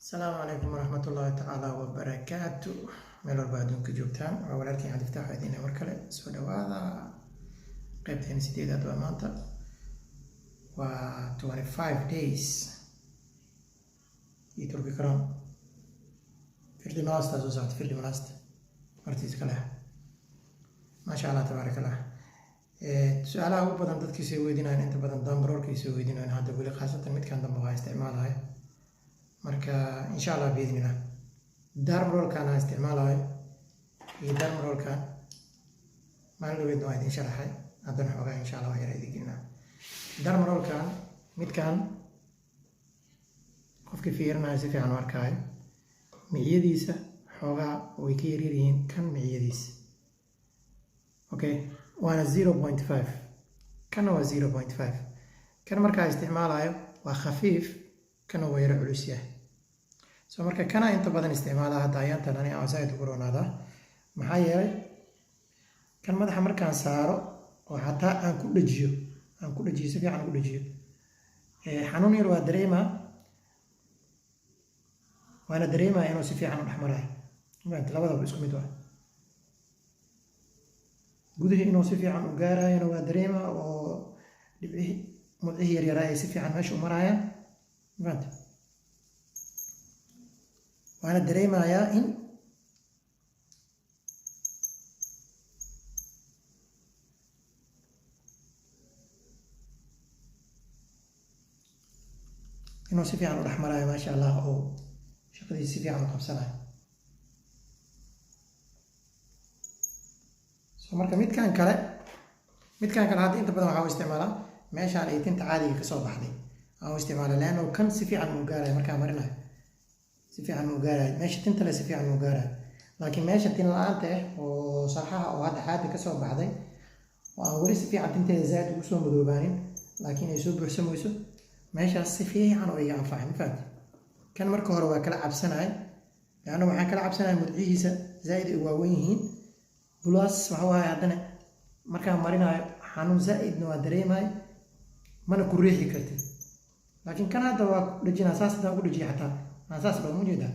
السلام عليكم ورحمة الله تعالى وبركاته. meel walba adduunka joogtaan waa walaalkiin Cabdi Fataax Wadiine mar kale soo dhawaada qaybteena sideedaad waa maanta waa 25 days iyo turki karan firdi maasta soo socda firdi maasta martiis kale maasha Allah tabarakallah. Su'aalaha ugu badan dadkii soo weydiinayaan inta badan dambarorkii soo weydiinayaan hadda wali khaasatan midkan dambe waa isticmaalahay marka insha Allah biidnina darmrolkan aan isticmaalahay iyo darmrolkan maalin weyn waa idin sharaxay haddana xogaa insha Allah waa yara idinna darmrolkan midkan qofkii fiirinayo si fiican u arkay miciyadiisa xogaa way ka yar yihiin kan miciyadiisa okay waana 0.5 kana waa 0.5 kan markaa isticmaalayo waa khafiif kana waa yara culus yahay so marka kana inta badan isticmaala hadda ayaantan ani aan saayid ugu roonaada maxaa yeelay kan madaxa markaan saaro oo hataa aan ku dhajiyo si fiican ku dhajiyo xanuun yar waa dareemaa waana dareemaa inuu si fiican u dhexmarayo maanta labadaba isku mid waa gudaha inuu si fiican u gaarayo waa dareemaa oo dhibcihi mudcihi yar yaraa ay si fiican meesha u marayaan maanta waana dareemayaa in inuu si fiican u dhex marayo maasha Allah oo shaqadiisa si fiican u qabsanayo so marka midkan kale hadda inta badan waxaa u isticmaalaa meeshaan ay tinta caadiga ka soo baxday aan u isticmaalaa laanno kan si fiican u gaarayo markaa marinayo si fiican u gaarayo meesha tinta le si fiican u gaarayo laakiin meesha tin la'aanta ah oo saaxaha oo hadda xaadi ka soo baxday oo aan weli si fiican tinteeda zaad ugu soo madoobaanin laakiin ay soo buuxsamayso meeshaas si fiican oo iga anfacay mafahamtay kan marka hore waa kala cabsanahay laanna waxaan kala cabsanahay mudcihiisa zaid ay waaweyn yihiin bulaas waxa waaye haddana markaan marinayo xanuun zaa'idna waa dareemayo mana ku riixi kartid laakiin kan hadda waa ku dhajinaa saas haddaan ku dhajiyo xataa aan saas baa mujeedaa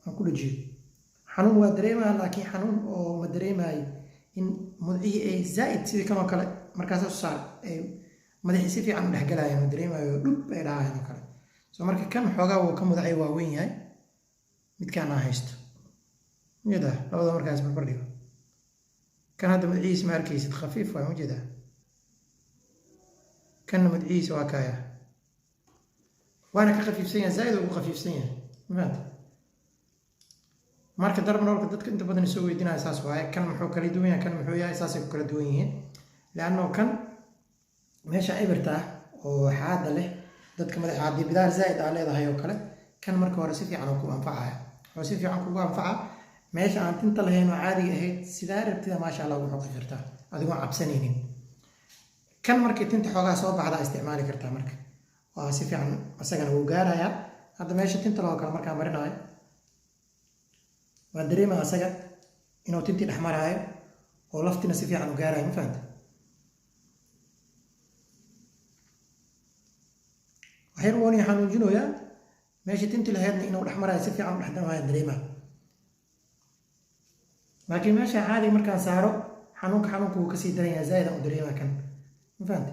aan ku dhajiyo xanuun waa dareemaya laakiin xanuun oo ma dareemayo in mudcihii ay zaa'id sidii kanoo kale markaas u saar ay madaxii si fiican u dhexgalayaan ma dareemayo dhub ay dhahayaan oo kale so marka kan xoogaa wuu ka mudacay waa weyn yahay midkaan aan haysto mujeedaa labada markaas barbar dhigo kan hadda mudcihiisa ma arkaysid khafiif waa mujeedaa kanna mudcihiisa waa kaaya waana ka khafiifsan yahay zaa'id ugu khafiifsan yahay maanta marka darmrolka dadka inta badan soo weydiinaya saas waaye kan muxuu kala duwan yahay kan muxuu yahay saasay ku kala duwan yihiin laanno kan meesha ibirta ah oo xaada leh dadka madaxa haddii bidaar zaa'id aa leedahay oo kale kan marka hore si fiican oo ku anfacaya oo si fiican kugu anfaca meesha aan tinta lahayn oo caadiga ahayd sidaa rabtida maasha Allah ugu xoqi kartaa adigoo cabsanaynin kan markii tinta xoogaa soo baxda isticmaali kartaa marka waa si fiican asagana wuu gaarayaa hadda meesha tinta loo kale markaan marinayo waa dareemaa asaga inuu tintii dhex maraayo oo laftina si fiican u gaarayo ma fahanta waxyar wooni xanuujinoyaa meesha tinti lahaydna inuu dhex maraayo si fiican u dhex maraayo dareemaa laakiin meesha caadi markaan saaro xanuunka wuu kasii daran yahay zaa'id aan u dareemaa kan ma fahanta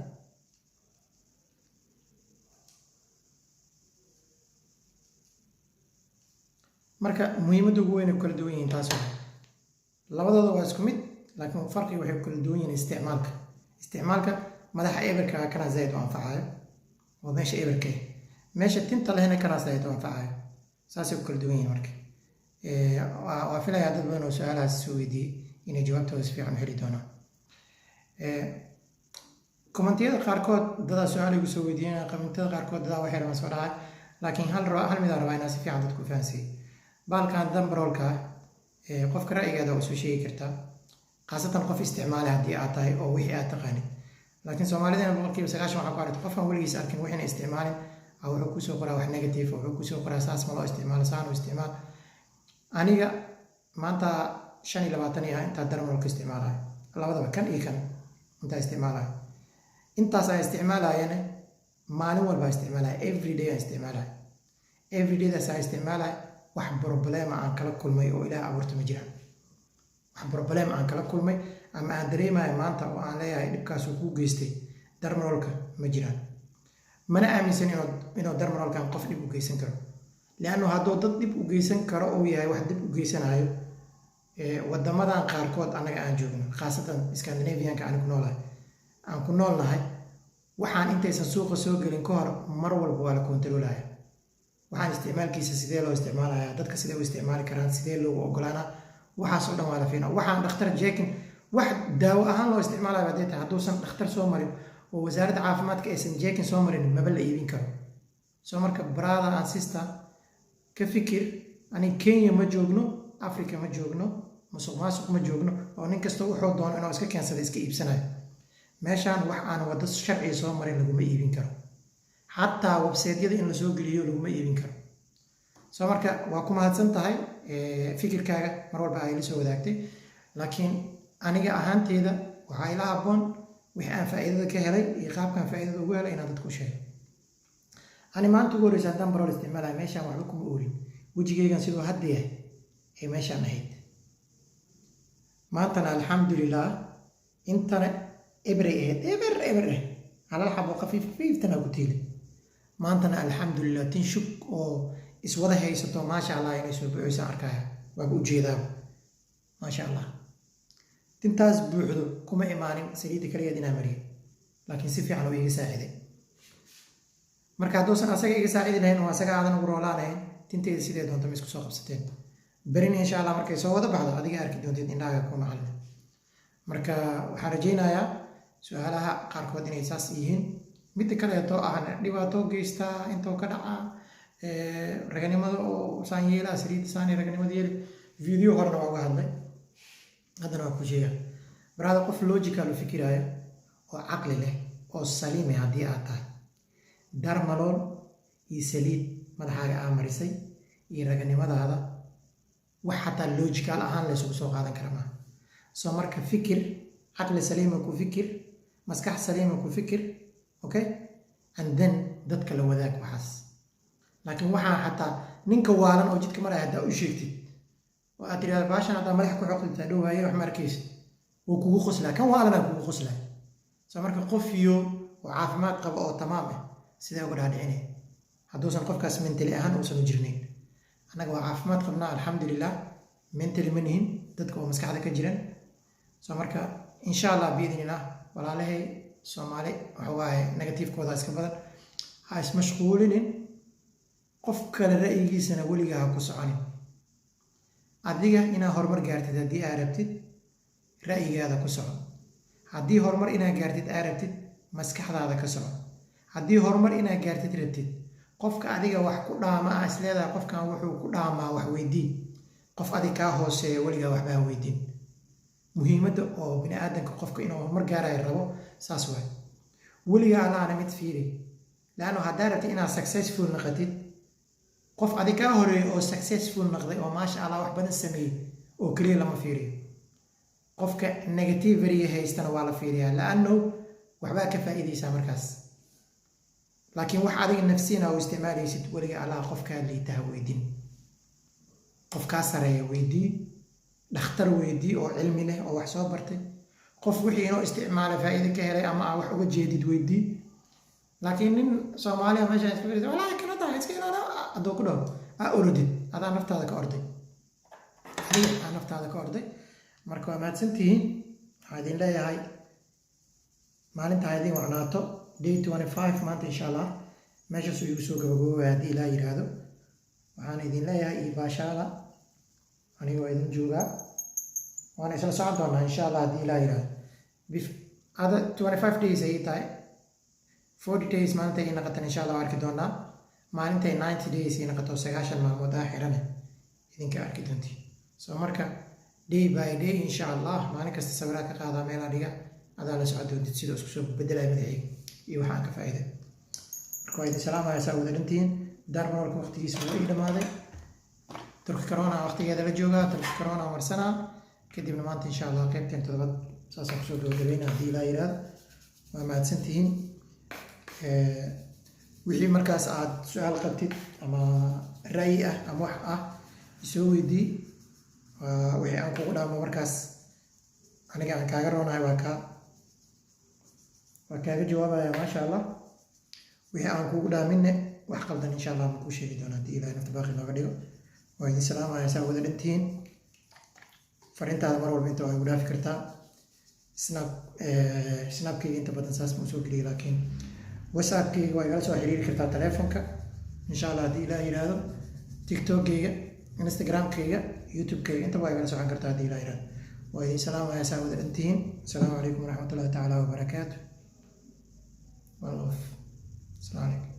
marka muhiimadda ugu weyn ay kala duwan yihiin taas waa labadooda waa isku mid laakiin farqiga waxay kala duwan yihiin isticmaalka madaxa eberka kana zaid u anfacayo oo meesha eberka meesha tinta lehna kana zaid u anfacayo saasay kala duwan yihiin marka waa filayaa dad badan oo su'aalahaas soo weydiiyey inay jawaabtooda si fiican u heli doonaan kommentiyada qaarkood dadaa su'aal igu soo weydiiyeen kommentiyada qaarkood dadaa waxay rabaan soo dhacay laakiin hal mid aan rabaa inaan si fiican dadku fahansiiyo baalkan dambarolka qofka ra'yigeeda waa soo sheegi kartaa khaasatan qof isticmaale haddii aad tahay oo wixii aad taqaanid laakiin soomaalidana boqolkiiba 90 waxaa ku aragtay qofkan weligiis arkin wixina isticmaalin wuxuu kusoo qoraa wax negative wuxuu kusoo qoraa saas ma loo isticmaalo saan u isticmaal aniga maanta 25 ah intaa darmrolka isticmaalayo labadaba kan iyo kan intaa isticmaalayo intaas aan isticmaalayana maalin walba isticmaalaya every day aan isticmaalaya everyday daas aan isticmaalaya wax problema aan kala kulmay oo ilaah abuurta ma jiraan wax problem aan kala kulmay ama aan dareemayo maanta oo aan leeyahay dhibkaas uu ku geystay dermalolka ma jiraan mana aaminsan inuu dermalolkan qof dhib u geysan karo laanno hadduu dad dhib u geysan karo oo yahay wax dib u geysanayo wadamadan qaarkood anaga aan joogno khaasatan Scandinavianka aan ku noolnahay waxaan intaysan suuqa soo gelin ka hor mar walba waa la kontroolaya waxaan isticmaalkiisa sidee loo isticmaalayaa dadka sidee u isticmaali karaan sidee loogu ogolaanaa waxaas oo dhan waa la fiirinaa waxaan dhakhtar jeekin wax daawo ahaan loo isticmaalayo haddii tahay hadduusan dhakhtar soo marin oo wasaaradda caafimaadka aysan jeekin soo marin maba la iibin karo soo marka brother and sister ka fikir ani Kenya ma joogno Africa ma joogno musuqmaasuq ma joogno oo nin kasta wuxuu doono inuu iska keensado iska iibsanayo meeshaan wax aan wada sharci soo marin laguma iibin karo xataa website-yada in la soo geliyo laguma iibin karo soo marka waa ku mahadsan tahay fikirkaaga mar walba ay la soo wadaagtay laakiin aniga ahaanteeda waxa ila habboon wixii aan faa'iidada ka helay iyo qaabkan faa'iidada ugu helay inaan dadku sheego ani maanta ugu horreysay haddaan barool isticmaalaya meeshaan waxba kuma oolin wejigaygan siduu hadda yahay ee meeshaan ahayd maantana alxamdulilah intana ebrey ahayd eber halal xabo khafiiftana ku tiili maantana alxamdulilah tin shuk oo iswada haysato maasha allah inay soo buuxisaan arkaya waaba ujeedaa maasha allah tintaas buuxdo kuma imaanin saliidda kaligeed inaa mariyo laakiin si fiican oo iga saaciday marka hadduusan asaga iga saacidi lahayn oo asaga aadan ugu roolaanahayn tinteeda sidee doonta ma isku soo qabsateen berina insha allah markay soo wada baxdo adiga arki doonteed indhaaga ku macalin marka waxaan rajaynayaa su-aalaha qaarkood inay saas yihiin midda kaleeto ahna dhibaato geystaa intoo ka dhaca raganimada oo saan yeelaa saliidda saani raganimada yeeli video horena waa uga hadlay haddana waa ku sheega baraada qof logical u fikiraya oo caqli leh oo saliime haddii aad tahay dermalol iyo saliid madaxaaga aa marisay iyo raganimadaada wax xataa logical ahaan la isugu soo qaadan kara maaha soo marka fikir caqli saliima ku fikir maskax saliima ku fikir okay and then dadka la wadaag waxaas laakiin waxaa xataa ninka waalan oo jidka maraya haddaa u sheegtid oo aad tiraahdo baashan haddaa madaxa ku xoqdintaa dhow waaye wax ma arkaysa wuu kugu qoslaa kan waalanaa kugu qoslaa soo marka qof iyo oo caafimaad qaba oo tamaam ah sidee uga dhaadhicinaya hadduusan qofkaas mentally ahaan uusan u jirnayn annaga waa caafimaad qabnaa alxamdulilah mentally ma nihin dadka oo maskaxda ka jiran soo marka insha allah biidnillah walaalahay soomaali waxa waaye negatifekooda iska badan ha ismashquulinin qof kale ra'yigiisana weligaa ha ku soconin adiga inaa horumar gaartid haddii aa rabtid ra'yigaada ku soco haddii horumar inaa gaartid aa rabtid maskaxdaada ka soco haddii horumar inaa gaartid rabtid qofka adiga wax ku dhaama ah isleedahay qofkan wuxuu ku dhaamaa wax weydii qof adig kaa hooseeya weligaa waxba ha weydiin muhiimadda oo bini aadanka qofka inuu horumar gaaraya rabo saas waay weligaa allaana mid fiiri laanno haddaa rabtid inaad successful noqotid qof adig kaa horeeyo oo successful noqday oo maasha allah wax badan sameeyey oo keliya lama fiiriyo qofka negativity haystana waa la fiiriyaa laanno waxbaa ka faa'iidaysaa markaas laakiin wax adiga nafsiina u isticmaalaysid weliga allah qofkaa liita ha weydiin qofkaa sareeya weydii dhakhtar weydii oo cilmi leh oo wax soo bartay qof wixii inoo isticmaala faa'iido ka helay ama aa wax uga jeedid weydii laakiin nin soomaaliya meesha iska fadhiisa walaahi kana tahay iska ilaala hadduu ku dhaho aa orodid adaa naftaada ka orday adiga aa naftaada ka orday marka waa mahadsantihiin waxaa idin leeyahay maalinta ha idin wacnaato day 25 maanta insha allah meeshaasuu igu soo gabagaboobaya haddii ilaa yidhaahdo waxaan idin leeyahay iyo baashaala aniga waa idin joogaa waana isla socon doonaa insha allah haddii ilaa yidhaahdo ada 25 days ayay tahay 40 days maalinta ay noqotan insha allah waa arki doonaa maalintay 90 days ay noqoto 9 maalmood ah xirane idinka arki doontiin soo marka day by day insha allah maalin kasta sawiraad ka qaadaa meelaa dhiga adaa la socon doontid sidoo isku soo bedelaya madaxiga iyo waxaan ka faa'iiday marka waa idin salaamaya saa wada dhantihiin dermalolka waqtigiisa waa ii dhamaaday turki corona waqtigeeda la joogaa turki corona marsanaa kadibna maanta insha allah qaybteen toddobaad saasaan kusoo gabagabayna haddii ilaa yidhaahdo waa mahadsantihiin wixii markaas aad su'aal qabtid ama ra'yi ah ama wax ah isoo weydii wixii aan kugu dhaamo markaas aniga aan kaaga roonahay waa kaaga jawaabaya maasha allah wixii aan kugu dhaaminne wax qaldan insha allah ma kuu sheegi doona haddii ilaahay nafta baaqi nooga dhigo waa idin salaamaya saa wada dhantihiin fariintaada mar walba inta waa igu dhaafi kartaa snapkayga inta badan saas ma usoo geliya laakiin whatsappkayga waa igala soo xiriiri kartaa telefonka insha allah haddii ilaah yidhaahdo tiktokayga instagramkayga youtubekayga intaba waa igala socon kartaa haddii ilaah yidhaahdo waa idin salaamaya saa wada dhantihiin asalaamu calaykum waraxmatullahi tacaala wabarakaatu. Well, assalamu alaikum.